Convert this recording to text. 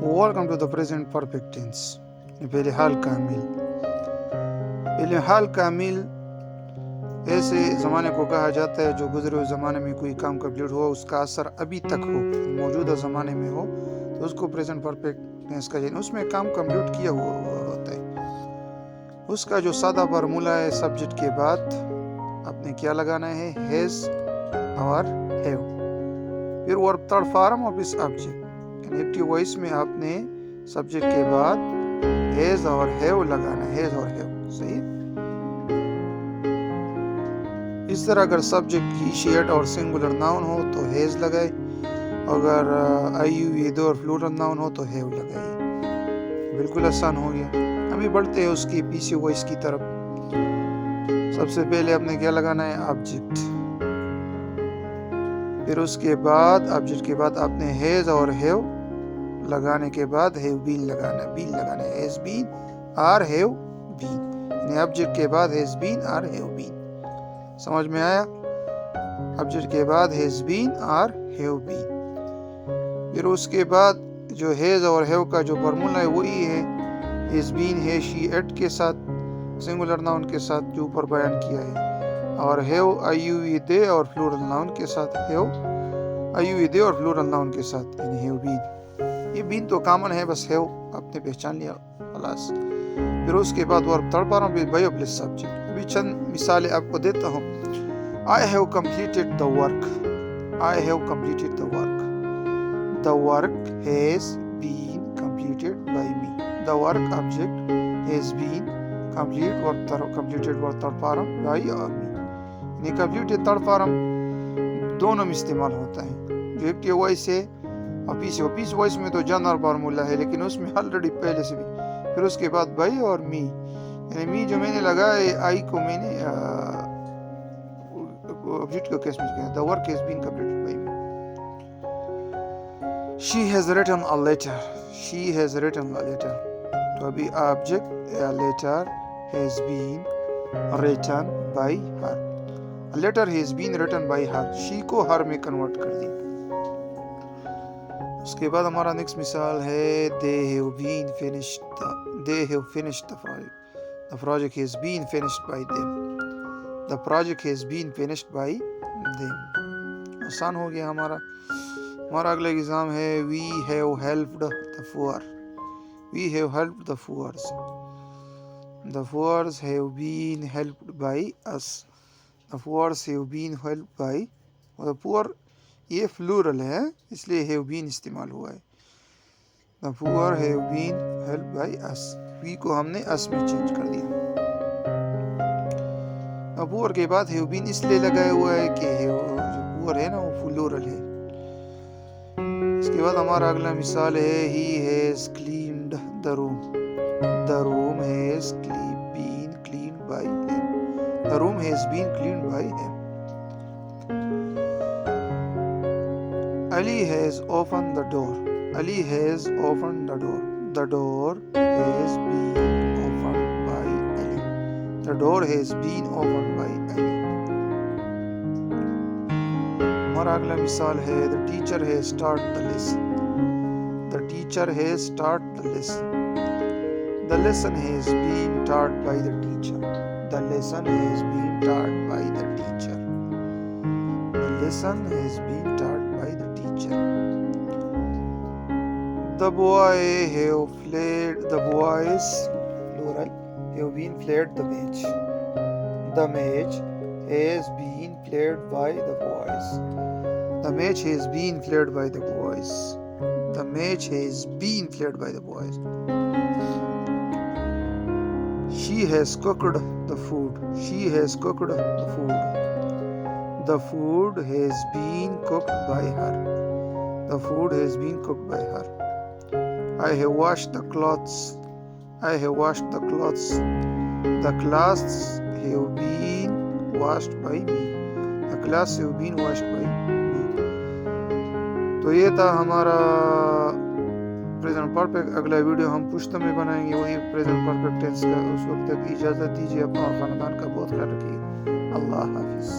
Welcome to the present perfect tense. पहले हाल कामिल। पहले हाल कामिल ऐसे ज़माने को कहा जाता है जो गुजरे हुए ज़माने में कोई काम कंप्लीट हुआ, उसका असर अभी तक हो, मौजूदा ज़माने में हो, तो उसको प्रेजेंट परफेक्ट टेंस का यानी उसमें काम कंप्लीट किया हुआ होता है। उसका जो सादा फार्मूला है, सब्जेक्ट के बाद आपने क्या लगाना है, हैज़ और हैव। फिर वर्ब थर्ड फॉर्म ऑफ इस ऑब्जेक्ट, एक्टिव वॉइस में आपने सब्जेक्ट के बाद हैज और हैव लगाना है, हैज और हैव। सही। इस तरह अगर सब्जेक्ट ही शेड और सिंगुलर नाउन हो तो हैज लगाए, अगर आई यू ये दो और प्लूरल नाउन हो तो हैव लगाए। बिल्कुल आसान हो गया। अभी बढ़ते हैं उसकी पीछे वॉइस की तरफ। सबसे पहले आपने क्या लगाना है, ऑब्जेक्ट। फिर उसके बाद ऑब्जेक्ट के बाद आपने हैज और हैव लगाने के बाद हैव बीन लगाना है, हैज बीन और हैव बीन, यानी ऑब्जेक्ट के बाद हैज बीन और हैव बीन। समझ में आया? ऑब्जेक्ट के बाद हैज बीन और हैव बीन। फिर उसके बाद जो हैज और हैव का जो फार्मूला है वही है, हैज बीन है शी एट के साथ, सिंगुलर नाउन के साथ जो ऊपर बयान किया है, और हैव आई यू दे और प्लूरल नाउन के साथ, हैव आई यू दे और प्लूरल नाउन के साथ, यानी हैव बीन। ये बीन तो कॉमन है, बस हैव आपने पहचान लिया, खलास। फिर उसके बाद verb third form by plus subject. अभी चंद मिसालें आपको देता हूँ। I have completed the work, I have completed the work, the work has been completed by me, the work object has been completed verb third form by me. यानी completed third form दोनों में इस्तेमाल होता है। जो active voice है और piece voice में तो जनरल फार्मूला है, लेकिन उसमें ऑलरेडी पहले से भी। फिर उसके बाद बाई और मी, यानी मी जो मैंने लगाया, आई को मैंने ऑब्जेक्ट के केस में किया, the work has been completed by me. She has written a letter, she has written a letter, तो अभी object letter has been written by her, letter has been written by her, she को her में convert कर दी। उसके बाद हमारा next मिसाल है, they have finished the project, the project has been finished by them, the project has been finished by them। आसान हो गया हमारा अगला एग्जाम है, we have helped the poor, we have helped the poor, the poor have been helped by us, the poor have been helped by, the poor ये plural है इसलिए have been इस्तेमाल हुआ है। The poor have been helped by us, we को हमने us में change कर दिया। The poor के बाद have been इसलिए लगाया हुआ है कि जो poor है ना वो फ्लूरल है। इसके बाद हमारा अगला मिसाल है, he has cleaned the room, the room has been cleaned by him, the room has been cleaned by him। Ali has opened the door, Ali has opened the door, the door has been opened by Ali, the door has been opened by Ali। हमारा अगला मिसाल है, the teacher has started the lesson, the teacher has started the lesson, the lesson has been taught by the teacher, the lesson has been taught by the teacher, the lesson has been taught by the teacher। The boy have played, the boys plural have been played the match, the match has been played by the boys, the match has been played by the boys, the match has been played by the boys। She has cooked the food, she has cooked the food, the food has been cooked by her, the food has been cooked by her। I have washed the clothes, I have washed the clothes, the clothes have been washed by me, the clothes have been washed by me। तो ये था हमारा present perfect. अगला video हम पुश्तो में बनाएंगे वही present perfect tense का। उस वक्त तक इजाज़त दीजिए, अपना और ख़ानदान का बहुत ख्याल रखिए। अल्लाह हाफिज़।